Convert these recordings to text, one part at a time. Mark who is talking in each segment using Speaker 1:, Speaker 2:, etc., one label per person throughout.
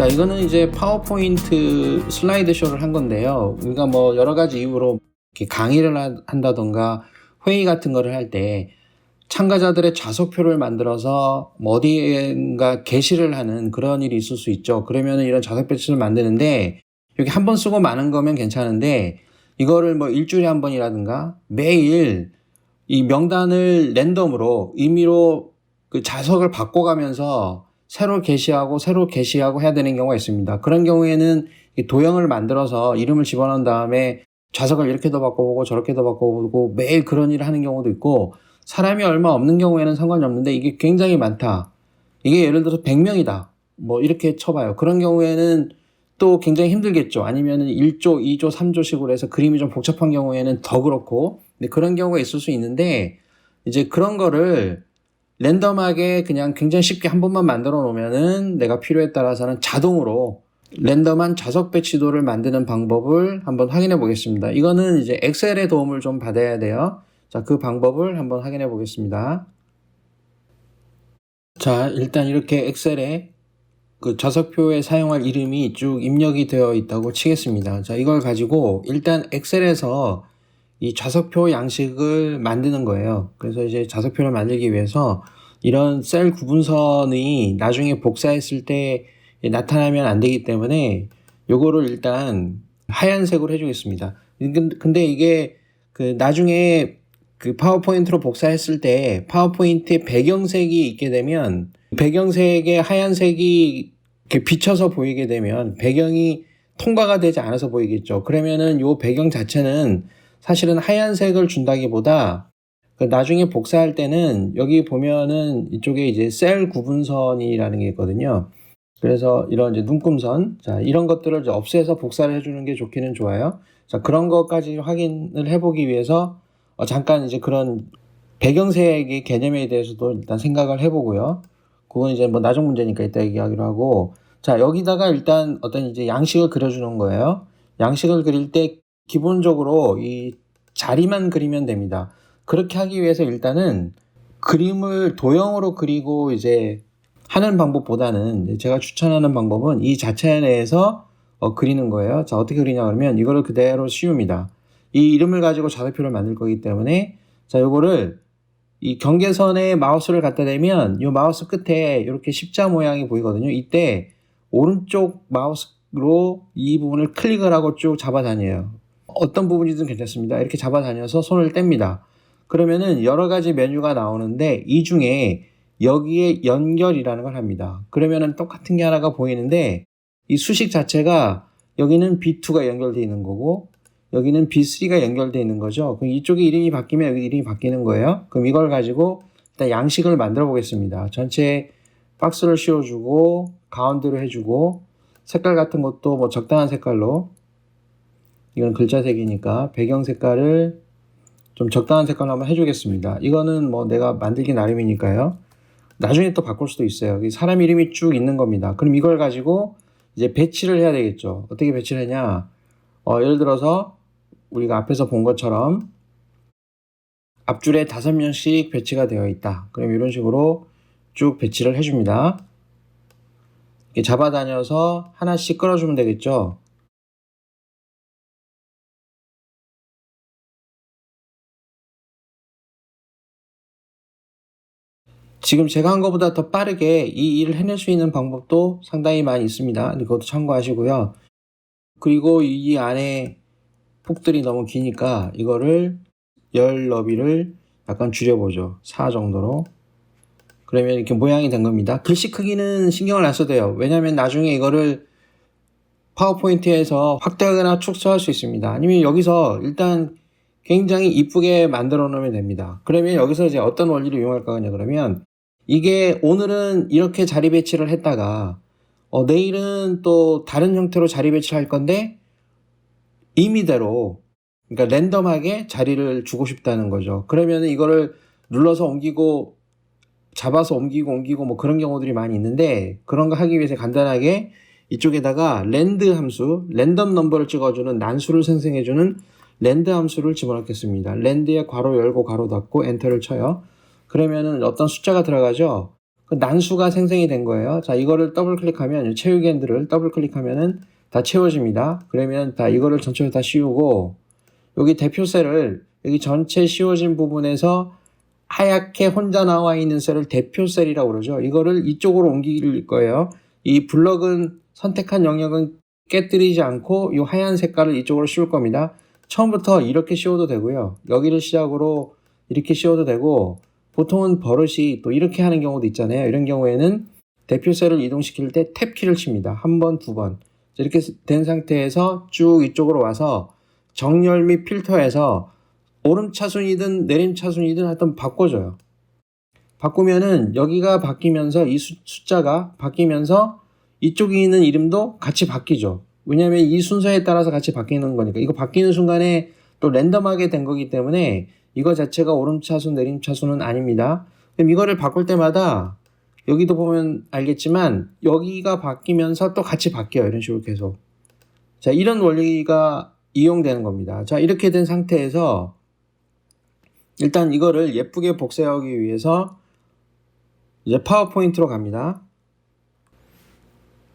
Speaker 1: 자, 이거는 이제 파워포인트 슬라이드 쇼를 한 건데요. 우리가 뭐 여러 가지 이유로 이렇게 강의를 한다던가 회의 같은 거를 할 때 참가자들의 좌석표를 만들어서 뭐 어디엔가 게시를 하는 그런 일이 있을 수 있죠. 그러면은 이런 좌석 배치를 만드는데 여기 한 번 쓰고 마는 거면 괜찮은데 이거를 뭐 일주일에 한 번이라든가 매일 이 명단을 랜덤으로 임의로 그 좌석을 바꿔가면서 새로 게시하고 해야 되는 경우가 있습니다. 그런 경우에는 도형을 만들어서 이름을 집어넣은 다음에 좌석을 이렇게도 바꿔보고 저렇게도 바꿔보고 매일 그런 일을 하는 경우도 있고, 사람이 얼마 없는 경우에는 상관이 없는데 이게 굉장히 많다. 이게 예를 들어서 100명이다. 뭐 이렇게 쳐봐요. 그런 경우에는 또 굉장히 힘들겠죠. 아니면은 1조, 2조, 3조식으로 해서 그림이 좀 복잡한 경우에는 더 그렇고, 근데 그런 경우가 있을 수 있는데 이제 그런 거를 랜덤하게 그냥 굉장히 쉽게 한 번만 만들어 놓으면은 내가 필요에 따라서는 자동으로 랜덤한 좌석 배치도를 만드는 방법을 한번 확인해 보겠습니다. 이거는 이제 엑셀의 도움을 좀 받아야 돼요. 자, 그 방법을 한번 확인해 보겠습니다. 자, 일단 이렇게 엑셀에 그 좌석표에 사용할 이름이 쭉 입력이 되어 있다고 치겠습니다. 자, 이걸 가지고 일단 엑셀에서 이 좌석표 양식을 만드는 거예요. 그래서 이제 좌석표를 만들기 위해서 이런 셀 구분선이 나중에 복사했을 때 나타나면 안 되기 때문에 요거를 일단 하얀색으로 해주겠습니다. 근데 이게 그 나중에 그 파워포인트로 복사했을 때 파워포인트에 배경색이 있게 되면 배경색에 하얀색이 이렇게 비쳐서 보이게 되면 배경이 통과가 되지 않아서 보이겠죠. 그러면은 요 배경 자체는 사실은 하얀색을 준다기보다 나중에 복사할 때는 여기 보면은 이쪽에 이제 셀 구분선이라는 게 있거든요. 그래서 이런 이제 눈금선, 자, 이런 것들을 이제 없애서 복사를 해주는 게 좋기는 좋아요. 자, 그런 것까지 확인을 해보기 위해서 잠깐 이제 그런 배경색의 개념에 대해서도 일단 생각을 해보고요. 그건 이제 뭐 나중 문제니까 이따 얘기하기로 하고, 자, 여기다가 일단 어떤 이제 양식을 그려주는 거예요. 양식을 그릴 때 기본적으로 이 자리만 그리면 됩니다. 그렇게 하기 위해서 일단은 그림을 도형으로 그리고 이제 하는 방법보다는 제가 추천하는 방법은 이 자체 내에서 그리는 거예요. 자, 어떻게 그리냐 그러면 이거를 그대로 씌웁니다. 이 이름을 가지고 좌석표를 만들 거기 때문에, 자, 요거를 이 경계선에 마우스를 갖다 대면 이 마우스 끝에 이렇게 십자 모양이 보이거든요. 이때 오른쪽 마우스로 이 부분을 클릭을 하고 쭉 잡아다녀요. 어떤 부분이든 괜찮습니다. 이렇게 잡아다녀서 손을 뗍니다. 그러면은 여러 가지 메뉴가 나오는데 이 중에 여기에 연결이라는 걸 합니다. 그러면은 똑같은 게 하나가 보이는데 이 수식 자체가 여기는 B2가 연결되어 있는 거고 여기는 B3가 연결되어 있는 거죠. 그럼 이쪽에 이름이 바뀌면 여기 이름이 바뀌는 거예요. 그럼 이걸 가지고 일단 양식을 만들어 보겠습니다. 전체 박스를 씌워주고 가운데로 해주고 색깔 같은 것도 뭐 적당한 색깔로, 이건 글자색이니까 배경 색깔을 좀 적당한 색깔로 한번 해주겠습니다. 이거는 뭐 내가 만들기 나름이니까요. 나중에 또 바꿀 수도 있어요. 사람 이름이 쭉 있는 겁니다. 그럼 이걸 가지고 이제 배치를 해야 되겠죠. 어떻게 배치를 하냐? 예를 들어서 우리가 앞에서 본 것처럼 앞줄에 5명씩 배치가 되어 있다. 그럼 이런 식으로 쭉 배치를 해줍니다. 이렇게 잡아다녀서 하나씩 끌어주면 되겠죠. 지금 제가 한 것보다 더 빠르게 이 일을 해낼 수 있는 방법도 상당히 많이 있습니다. 그것도 참고하시고요. 그리고 이 안에 폭들이 너무 기니까 이거를 열 너비를 약간 줄여보죠. 4 정도로. 그러면 이렇게 모양이 된 겁니다. 글씨 크기는 신경을 안 써도 돼요. 왜냐하면 나중에 이거를 파워포인트에서 확대하거나 축소할 수 있습니다. 아니면 여기서 일단 굉장히 이쁘게 만들어 놓으면 됩니다. 그러면 여기서 이제 어떤 원리를 이용할 거냐 그러면 이게 오늘은 이렇게 자리 배치를 했다가 내일은 또 다른 형태로 자리 배치를 할 건데 임의대로, 그러니까 랜덤하게 자리를 주고 싶다는 거죠. 그러면 이거를 눌러서 옮기고 잡아서 옮기고 뭐 그런 경우들이 많이 있는데, 그런 거 하기 위해서 간단하게 이쪽에다가 랜드 함수, 랜덤 넘버를 찍어주는 난수를 생성해주는 랜드 함수를 집어넣겠습니다. 랜드에 괄호 열고 괄호 닫고 엔터를 쳐요. 그러면은 어떤 숫자가 들어가죠. 그 난수가 생성이 된 거예요. 자, 이거를 더블 클릭하면, 채우기 핸들을 더블 클릭하면은 다 채워집니다. 그러면 다 이거를 전체로 다 씌우고, 여기 대표 셀을, 여기 전체 씌워진 부분에서 하얗게 혼자 나와 있는 셀을 대표 셀이라고 그러죠. 이거를 이쪽으로 옮길 거예요. 이 블럭은 선택한 영역은 깨뜨리지 않고 이 하얀 색깔을 이쪽으로 씌울 겁니다. 처음부터 이렇게 씌워도 되고요. 여기를 시작으로 이렇게 씌워도 되고, 보통은 버릇이 또 이렇게 하는 경우도 있잖아요. 이런 경우에는 대표 셀을 이동시킬 때 탭키를 칩니다. 한 번, 두 번. 이렇게 된 상태에서 쭉 이쪽으로 와서 정렬 및 필터에서 오름차순이든 내림차순이든 하여튼 바꿔줘요. 바꾸면은 여기가 바뀌면서 이 숫자가 바뀌면서 이쪽에 있는 이름도 같이 바뀌죠. 왜냐하면 이 순서에 따라서 같이 바뀌는 거니까. 이거 바뀌는 순간에 또 랜덤하게 된 거기 때문에 이거 자체가 오름차순 내림차순은 아닙니다. 그럼 이거를 바꿀 때마다 여기도 보면 알겠지만 여기가 바뀌면서 또 같이 바뀌어요. 이런 식으로 계속. 자, 이런 원리가 이용되는 겁니다. 자, 이렇게 된 상태에서 일단 이거를 예쁘게 복사하기 위해서 이제 파워포인트로 갑니다.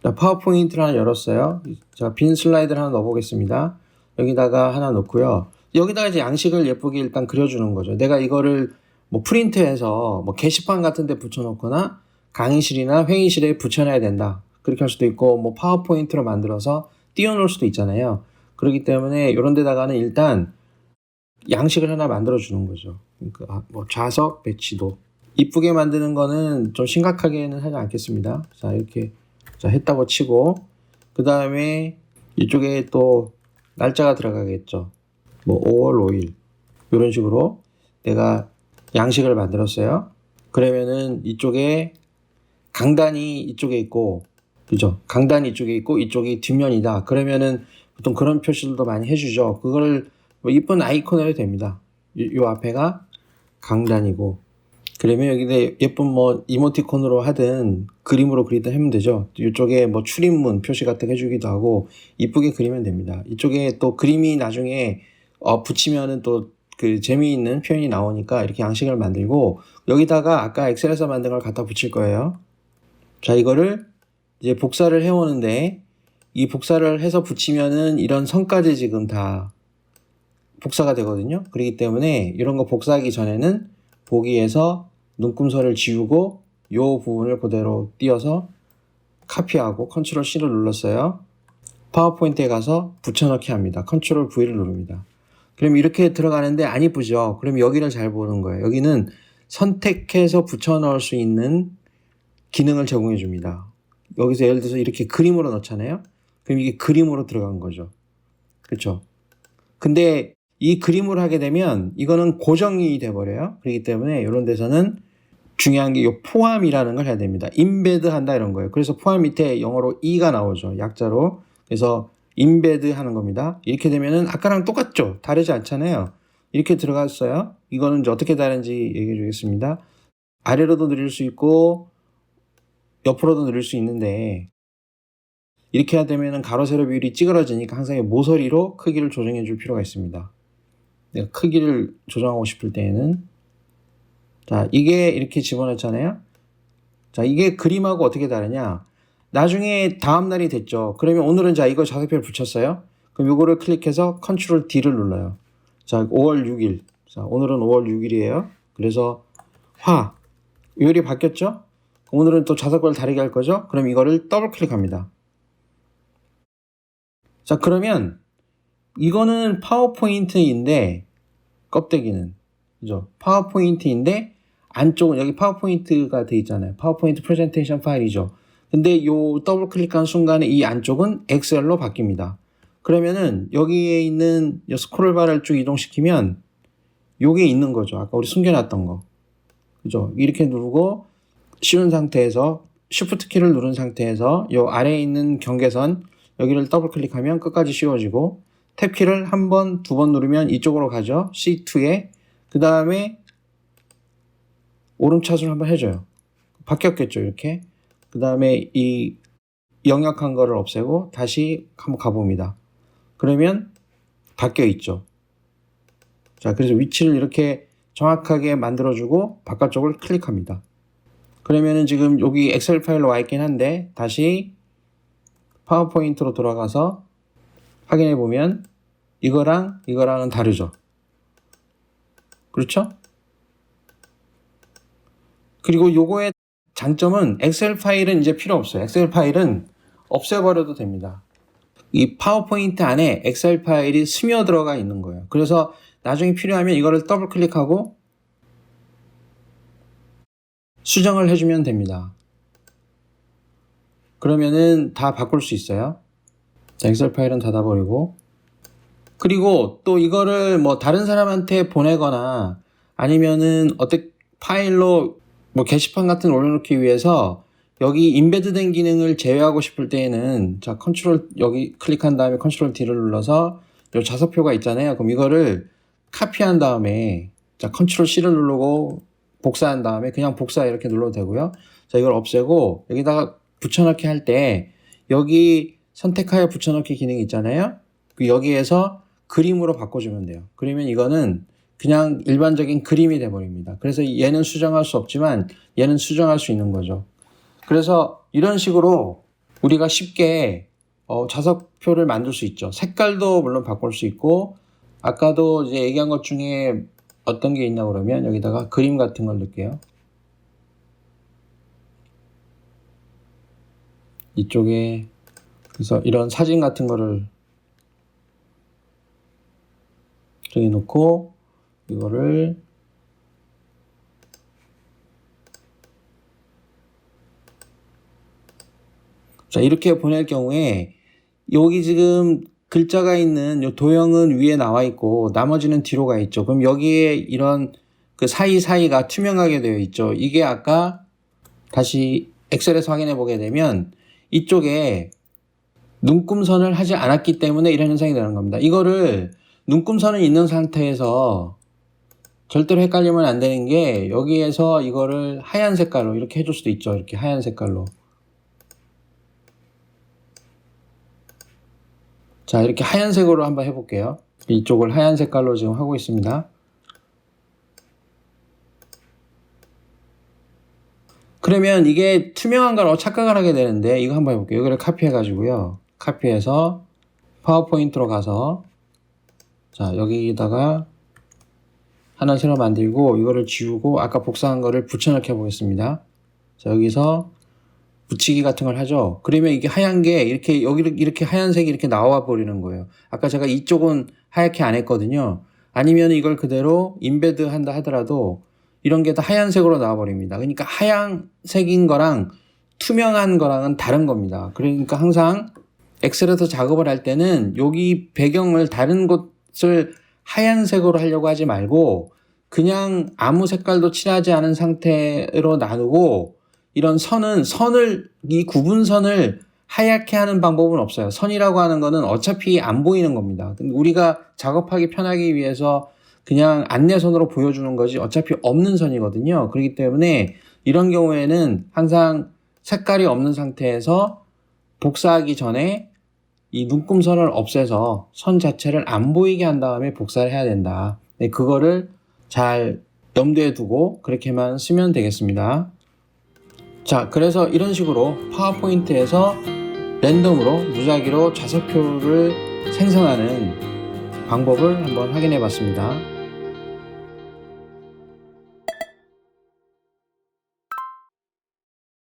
Speaker 1: 자, 파워포인트를 하나 열었어요. 자, 빈 슬라이드를 하나 넣어보겠습니다. 여기다가 하나 넣고요. 여기다가 이제 양식을 예쁘게 일단 그려주는 거죠. 내가 이거를 뭐 프린트해서 뭐 게시판 같은 데 붙여놓거나 강의실이나 회의실에 붙여놔야 된다. 그렇게 할 수도 있고, 뭐 파워포인트로 만들어서 띄워놓을 수도 있잖아요. 그렇기 때문에 이런 데다가는 일단 양식을 하나 만들어주는 거죠. 그러니까 뭐 좌석 배치도. 이쁘게 만드는 거는 좀 심각하게는 하지 않겠습니다. 자, 이렇게 자 했다고 치고, 그 다음에 이쪽에 또 날짜가 들어가겠죠. 뭐 5월 5일 이런 식으로 내가 양식을 만들었어요. 그러면은 이쪽에 강단이 이쪽에 있고, 그죠? 강단이 이쪽에 있고 이쪽이 뒷면이다. 그러면은 보통 그런 표시들도 많이 해주죠. 그걸 뭐 이쁜 아이콘으로 해도 됩니다. 요 앞에가 강단이고, 그러면 여기다 예쁜 뭐 이모티콘으로 하든 그림으로 그리든 하면 되죠. 이쪽에 뭐 출입문 표시 같은 거 해주기도 하고 이쁘게 그리면 됩니다. 이쪽에 또 그림이 나중에 붙이면은 또 그 재미있는 표현이 나오니까 이렇게 양식을 만들고, 여기다가 아까 엑셀에서 만든 걸 갖다 붙일 거예요. 자, 이거를 이제 복사를 해오는데, 이 복사를 해서 붙이면은 이런 선까지 지금 다 복사가 되거든요. 그렇기 때문에 이런 거 복사하기 전에는 보기에서 눈금소를 지우고 요 부분을 그대로 띄어서 카피하고 컨트롤 C를 눌렀어요. 파워포인트에 가서 붙여넣기 합니다. 컨트롤 V를 누릅니다. 그럼 이렇게 들어가는데 안 이쁘죠? 그럼 여기를 잘 보는 거예요. 여기는 선택해서 붙여넣을 수 있는 기능을 제공해 줍니다. 여기서 예를 들어서 이렇게 그림으로 넣잖아요. 그럼 이게 그림으로 들어간 거죠. 그렇죠? 근데 이 그림으로 하게 되면 이거는 고정이 돼버려요. 그렇기 때문에 이런 데서는 중요한 게 이 포함이라는 걸 해야 됩니다. 임베드 한다 이런 거예요. 그래서 포함 밑에 영어로 E가 나오죠. 약자로. 그래서 임베드 하는 겁니다. 이렇게 되면은 아까랑 똑같죠. 다르지 않잖아요. 이렇게 들어갔어요. 이거는 이제 어떻게 다른지 얘기해 주겠습니다. 아래로도 늘릴 수 있고 옆으로도 늘릴 수 있는데, 이렇게 해야 되면은 가로 세로 비율이 찌그러지니까 항상 모서리로 크기를 조정해 줄 필요가 있습니다. 내가 크기를 조정하고 싶을 때에는, 자, 이게 이렇게 집어넣잖아요. 자, 이게 그림하고 어떻게 다르냐? 나중에 다음 날이 됐죠. 그러면 오늘은 자, 이거 좌석표를 붙였어요. 그럼 이거를 클릭해서 컨트롤 D를 눌러요. 자, 5월 6일. 자, 오늘은 5월 6일이에요. 그래서 요일이 바뀌었죠? 오늘은 또 좌석표를 다르게 할 거죠? 그럼 이거를 더블 클릭합니다. 자, 그러면 이거는 파워포인트인데, 껍데기는, 그죠? 파워포인트인데 안쪽은 여기 파워포인트가 돼 있잖아요. 파워포인트 프레젠테이션 파일이죠. 근데 요 더블 클릭한 순간에 이 안쪽은 엑셀로 바뀝니다. 그러면은 여기에 있는 스크롤 바를 쭉 이동시키면 요게 있는 거죠. 아까 우리 숨겨놨던 거. 그죠? 이렇게 누르고 씌운 상태에서 Shift 키를 누른 상태에서 요 아래에 있는 경계선 여기를 더블 클릭하면 끝까지 씌워지고, 탭 키를 한 번, 두 번 누르면 이쪽으로 가죠. C2에. 그 다음에 오름차순 한번 해줘요. 바뀌었겠죠, 이렇게. 그 다음에 이 영역한 거를 없애고 다시 한번 가봅니다. 그러면 바뀌어 있죠. 자, 그래서 위치를 이렇게 정확하게 만들어주고 바깥쪽을 클릭합니다. 그러면은 지금 여기 엑셀 파일로 와 있긴 한데 다시 파워포인트로 돌아가서 확인해 보면 이거랑은 다르죠. 그렇죠? 그리고 요거의 장점은 엑셀 파일은 이제 필요 없어요. 엑셀 파일은 없애버려도 됩니다. 이 파워포인트 안에 엑셀 파일이 스며 들어가 있는 거예요. 그래서 나중에 필요하면 이거를 더블 클릭하고 수정을 해주면 됩니다. 그러면은 다 바꿀 수 있어요. 자, 엑셀 파일은 닫아버리고, 그리고 또 이거를 뭐 다른 사람한테 보내거나 아니면은 어떤 파일로 뭐 게시판 같은 거 올려놓기 위해서 여기 임베드된 기능을 제외하고 싶을 때에는 자, 컨트롤 여기 클릭한 다음에 컨트롤 D를 눌러서 요 좌석표가 있잖아요. 그럼 이거를 카피한 다음에 자, 컨트롤 C를 누르고 복사한 다음에 그냥 복사 이렇게 눌러도 되고요. 자, 이걸 없애고 여기다가 붙여넣기 할 때 여기 선택하여 붙여넣기 기능이 있잖아요. 그 여기에서 그림으로 바꿔주면 돼요. 그러면 이거는 그냥 일반적인 그림이 돼버립니다. 그래서 얘는 수정할 수 없지만 얘는 수정할 수 있는 거죠. 그래서 이런 식으로 우리가 쉽게 좌석표를 만들 수 있죠. 색깔도 물론 바꿀 수 있고, 아까도 이제 얘기한 것 중에 어떤 게 있나 그러면 여기다가 그림 같은 걸 넣을게요. 이쪽에 그래서 이런 사진 같은 거를 정해놓고 이거를 자, 이렇게 보낼 경우에 여기 지금 글자가 있는 요 도형은 위에 나와 있고 나머지는 뒤로 가 있죠. 그럼 여기에 이런 그 사이사이가 투명하게 되어 있죠. 이게 아까 다시 엑셀에서 확인해 보게 되면 이쪽에 눈금선을 하지 않았기 때문에 이런 현상이 되는 겁니다. 이거를 눈금선은 있는 상태에서 절대로 헷갈리면 안 되는 게 여기에서 이거를 하얀 색깔로 이렇게 해줄 수도 있죠. 이렇게 하얀 색깔로. 자, 이렇게 하얀색으로 한번 해볼게요. 이쪽을 하얀 색깔로 지금 하고 있습니다. 그러면 이게 투명한 걸 착각을 하게 되는데 이거 한번 해볼게요. 이거를 카피해 가지고요. 카피해서 파워포인트로 가서 자, 여기다가 하나 새로 만들고 이거를 지우고 아까 복사한 거를 붙여넣기 해보겠습니다. 자, 여기서 붙이기 같은 걸 하죠. 그러면 이게 하얀 게 이렇게 여기를 이렇게 하얀색이 이렇게 나와 버리는 거예요. 아까 제가 이쪽은 하얗게 안 했거든요. 아니면 이걸 그대로 임베드 한다 하더라도 이런 게 다 하얀색으로 나와 버립니다. 그러니까 하얀색인 거랑 투명한 거랑은 다른 겁니다. 그러니까 항상 엑셀에서 작업을 할 때는 여기 배경을 다른 곳을 하얀색으로 하려고 하지 말고 그냥 아무 색깔도 칠하지 않은 상태로 놔두고 이런 이 구분선을 하얗게 하는 방법은 없어요. 선이라고 하는 거는 어차피 안 보이는 겁니다. 우리가 작업하기 편하기 위해서 그냥 안내선으로 보여주는 거지 어차피 없는 선이거든요. 그렇기 때문에 이런 경우에는 항상 색깔이 없는 상태에서 복사하기 전에 이 눈금선을 없애서 선 자체를 안 보이게 한 다음에 복사를 해야 된다. 네, 그거를 잘 염두에 두고 그렇게만 쓰면 되겠습니다. 자, 그래서 이런 식으로 파워포인트에서 랜덤으로 무작위로 좌석표를 생성하는 방법을 한번 확인해 봤습니다.